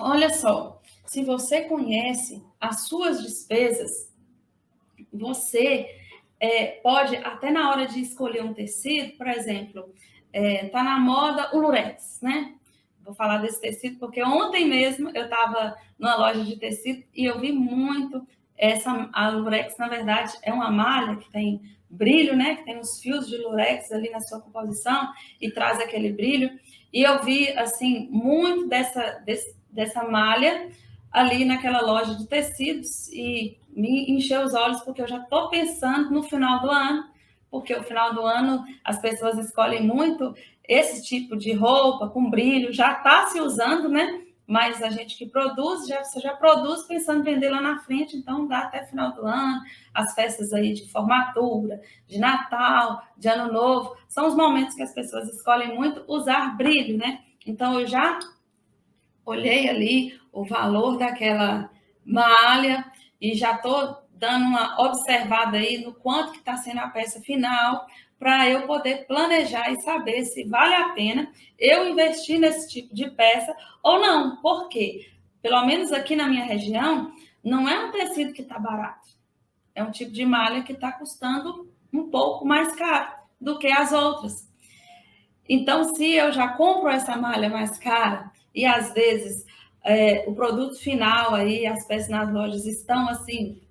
Olha só, se você conhece as suas despesas, você pode, até na hora de escolher um tecido, por exemplo, tá na moda o lurex, né? Vou falar desse tecido porque ontem mesmo eu estava numa loja de tecido e eu vi muito a lurex, na verdade, é uma malha que tem brilho, né? Que tem os fios de lurex ali na sua composição e traz aquele brilho. E eu vi, assim, muito dessa malha ali naquela loja de tecidos e me encheu os olhos porque eu já estou pensando no final do ano, porque o final do ano as pessoas escolhem muito esse tipo de roupa com brilho, já está se usando, né? Mas a gente que produz, você já produz pensando em vender lá na frente, então dá até final do ano, as festas aí de formatura, de Natal, de Ano Novo, são os momentos que as pessoas escolhem muito usar brilho, né? Então eu já olhei ali o valor daquela malha e já estou dando uma observada aí no quanto que está sendo a peça final, para eu poder planejar e saber se vale a pena eu investir nesse tipo de peça ou não. Por quê? Pelo menos aqui na minha região, não é um tecido que está barato. É um tipo de malha que está custando um pouco mais caro do que as outras. Então, se eu já compro essa malha mais cara e às vezes o produto final aí, as peças nas lojas estão assim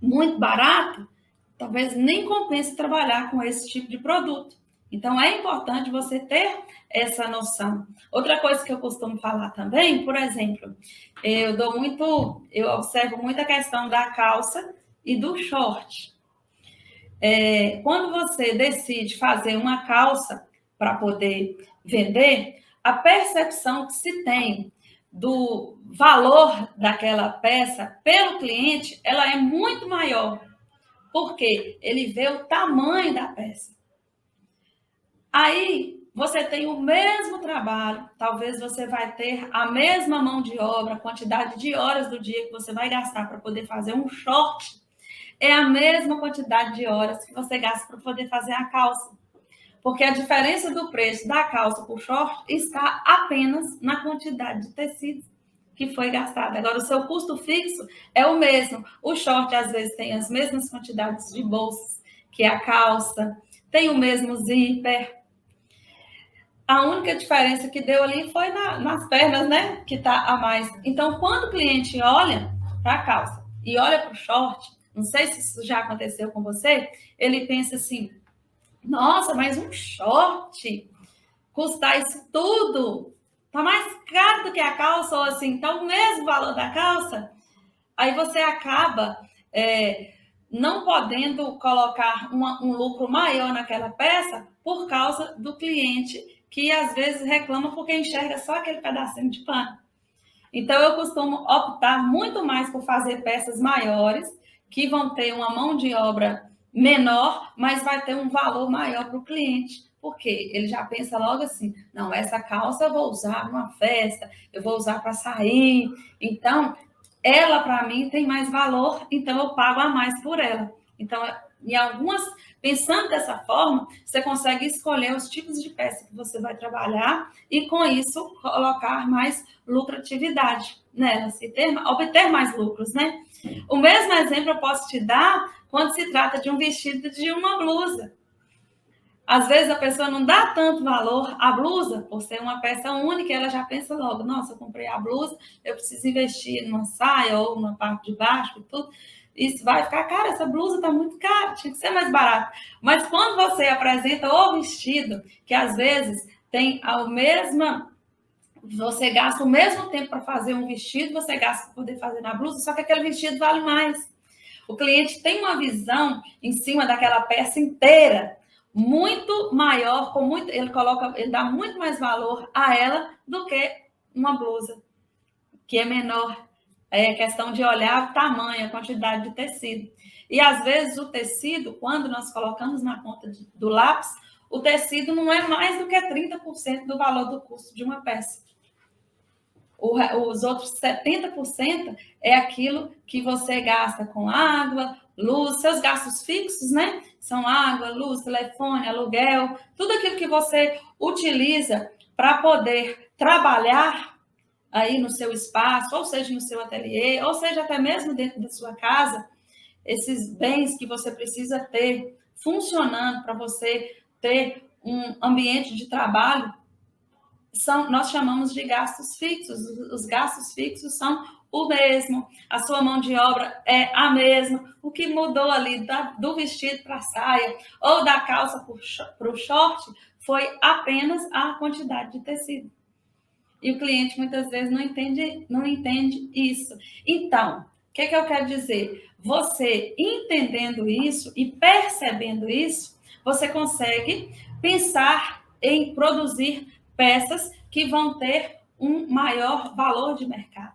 muito barato, talvez nem compense trabalhar com esse tipo de produto. Então, é importante você ter essa noção. Outra coisa que eu costumo falar também, por exemplo, eu observo muito a questão da calça e do short. Quando você decide fazer uma calça para poder vender, a percepção que se tem do valor daquela peça pelo cliente, ela é muito maior, porque ele vê o tamanho da peça. Aí você tem o mesmo trabalho, talvez você vai ter a mesma mão de obra, a quantidade de horas do dia que você vai gastar para poder fazer um short, é a mesma quantidade de horas que você gasta para poder fazer a calça. Porque a diferença do preço da calça para o short está apenas na quantidade de tecido que foi gastado. Agora, o seu custo fixo é o mesmo. O short, às vezes, tem as mesmas quantidades de bolsas que a calça, tem o mesmo zíper. A única diferença que deu ali foi nas pernas, né? Que está a mais. Então, quando o cliente olha para a calça e olha para o short, não sei se isso já aconteceu com você, ele pensa assim: nossa, mas um short custar isso tudo? Tá mais caro do que a calça, ou assim, tá o mesmo valor da calça? Aí você acaba não podendo colocar um lucro maior naquela peça por causa do cliente que às vezes reclama porque enxerga só aquele pedacinho de pano. Então eu costumo optar muito mais por fazer peças maiores, que vão ter uma mão de obra menor, mas vai ter um valor maior para o cliente. Porque ele já pensa logo assim: não, essa calça eu vou usar numa festa, eu vou usar para sair. Então, ela para mim tem mais valor, então eu pago a mais por ela. Então, em algumas, pensando dessa forma, você consegue escolher os tipos de peça que você vai trabalhar e com isso colocar mais lucratividade nelas e obter mais lucros, né? O mesmo exemplo eu posso te dar quando se trata de um vestido, de uma blusa. Às vezes a pessoa não dá tanto valor à blusa, por ser uma peça única, ela já pensa logo: nossa, eu comprei a blusa, eu preciso investir numa saia ou na parte de baixo e tudo. Isso vai ficar, cara, essa blusa está muito cara, tinha que ser mais barato. Mas quando você apresenta o vestido, que às vezes tem a mesma. Você gasta o mesmo tempo para fazer um vestido, você gasta para poder fazer na blusa, só que aquele vestido vale mais. O cliente tem uma visão em cima daquela peça inteira muito maior, ele dá muito mais valor a ela do que uma blusa, que é menor. É questão de olhar o tamanho, a quantidade de tecido. E às vezes o tecido, quando nós colocamos na ponta do lápis, o tecido não é mais do que 30% do valor do custo de uma peça. Os outros 70% é aquilo que você gasta com água, luz, seus gastos fixos, né? São água, luz, telefone, aluguel, tudo aquilo que você utiliza para poder trabalhar aí no seu espaço, ou seja, no seu ateliê, ou seja, até mesmo dentro da sua casa, esses bens que você precisa ter funcionando para você ter um ambiente de trabalho, nós chamamos de gastos fixos. Os gastos fixos são o mesmo, a sua mão de obra é a mesma. O que mudou ali do vestido para a saia ou da calça para o short foi apenas a quantidade de tecido. E o cliente muitas vezes não entende isso. Então, o que eu quero dizer? Você entendendo isso e percebendo isso, você consegue pensar em produzir peças que vão ter um maior valor de mercado,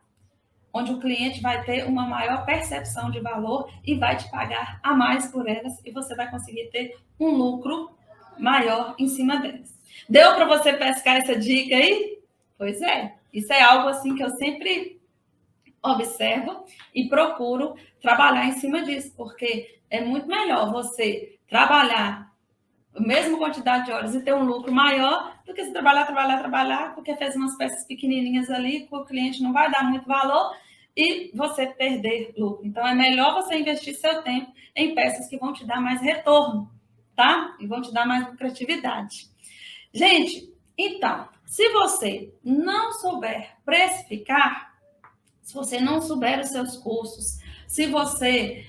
onde o cliente vai ter uma maior percepção de valor e vai te pagar a mais por elas e você vai conseguir ter um lucro maior em cima delas. Deu para você pescar essa dica aí? Pois é, isso é algo assim que eu sempre observo e procuro trabalhar em cima disso, porque é muito melhor você trabalhar a mesma quantidade de horas e ter um lucro maior do que se trabalhar, porque fez umas peças pequenininhas ali, que o cliente não vai dar muito valor e você perder lucro. Então, é melhor você investir seu tempo em peças que vão te dar mais retorno, tá? E vão te dar mais lucratividade. Gente, então, se você não souber precificar, se você não souber os seus custos, se você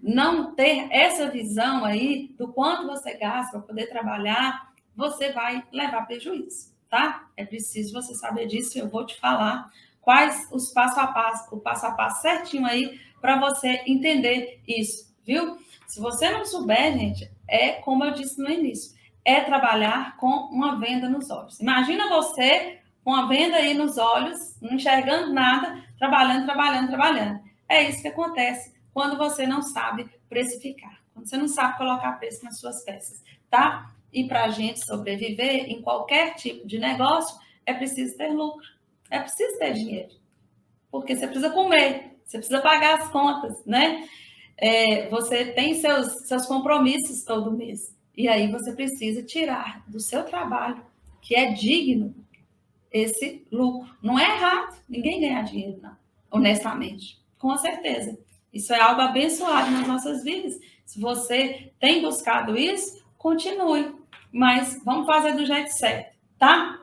não ter essa visão aí do quanto você gasta para poder trabalhar, você vai levar prejuízo, tá? É preciso você saber disso e eu vou te falar quais os passo a passo certinho aí para você entender isso, viu? Se você não souber, gente, é como eu disse no início, é trabalhar com uma venda nos olhos. Imagina você com a venda aí nos olhos, não enxergando nada, trabalhando. É isso que acontece quando você não sabe precificar, quando você não sabe colocar preço nas suas peças, tá? E para a gente sobreviver em qualquer tipo de negócio, é preciso ter lucro, é preciso ter dinheiro, porque você precisa comer, você precisa pagar as contas, né? Você tem seus compromissos todo mês, e aí você precisa tirar do seu trabalho, que é digno, esse lucro. Não é errado, ninguém ganha dinheiro, não, honestamente, com certeza. Isso é algo abençoado nas nossas vidas. Se você tem buscado isso, continue, mas vamos fazer do jeito certo, tá?